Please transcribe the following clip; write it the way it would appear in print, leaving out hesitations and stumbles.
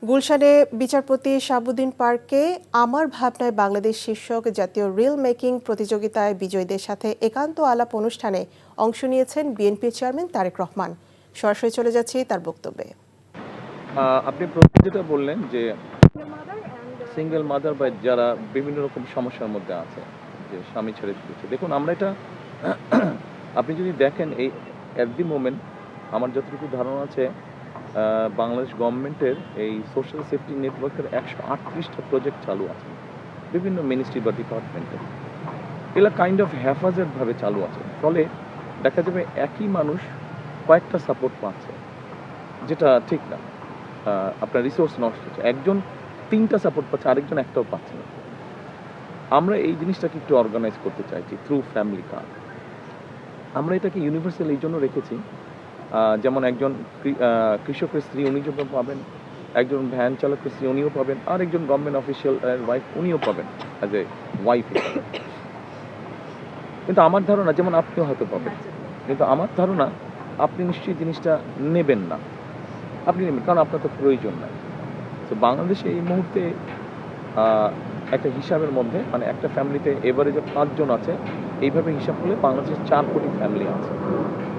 গুলশানে বিচারপতি শাহাবুদ্দিন পার্কে আমার ভাবনায় বাংলাদেশ শীর্ষক জাতীয় রিল মেকিং প্রতিযোগিতায় বিজয়ীদের সাথে একান্ত আলাপ অনুষ্ঠানে অংশ নিয়েছেন বিএনপি চেয়ারম্যান তারেক রহমান। সরাসরি চলে যাচ্ছি তার বক্তব্যে। আপনি প্রথমে যেটা বললেন যে সিঙ্গেল মাদার বা যারা বিভিন্ন রকম সমস্যার মধ্যে আছে, যে স্বামী ছেড়ে দিয়েছে, দেখুন আমরা এটা আপনি যদি দেখেন এই অ্যাট দি মোমেন্ট আমার যতটুকু ধারণা আছে বাংলাদেশ গভর্নমেন্টের এই সোশ্যাল সেফটি নেটওয়ার্কের 138টা প্রজেক্ট চালু আছে বিভিন্ন মিনিস্ট্রি বা ডিপার্টমেন্টে। এগুলো কাইন্ড অফ হ্যাফাজেডভাবে চালু আছে, ফলে দেখা যাবে একই মানুষ কয়েকটা সাপোর্ট পাচ্ছে, যেটা ঠিক না। আপনার রিসোর্স নষ্ট হচ্ছে, একজন 3টা সাপোর্ট পাচ্ছে, আরেকজন একটাও পাচ্ছে না। আমরা এই জিনিসটাকে একটু অর্গানাইজ করতে চাইছি থ্রু ফ্যামিলি কার্ড। আমরা এটাকে ইউনিভার্সাল এই জন্য রেখেছি, যেমন একজন কৃষকের স্ত্রী উনি যখন পাবেন, একজন ভ্যান চালকের স্ত্রী উনিও পাবেন, আর একজন গভর্নমেন্ট অফিসিয়াল ওয়াইফ উনিও পাবেন অ্যাজ এ ওয়াইফ। কিন্তু আমার ধারণা, যেমন আপনিও হয়তো পাবেন, কিন্তু আমার ধারণা আপনি নিশ্চয়ই জিনিসটা নেবেন না। আপনি নেবেন কারণ আপনার তো প্রয়োজন নাই। তো বাংলাদেশে এই মুহূর্তে একটা হিসাবের মধ্যে, মানে একটা ফ্যামিলিতে এভারেজে 5 জন আছে, এইভাবে হিসাব করলে বাংলাদেশে 4 কোটি ফ্যামিলি আছে।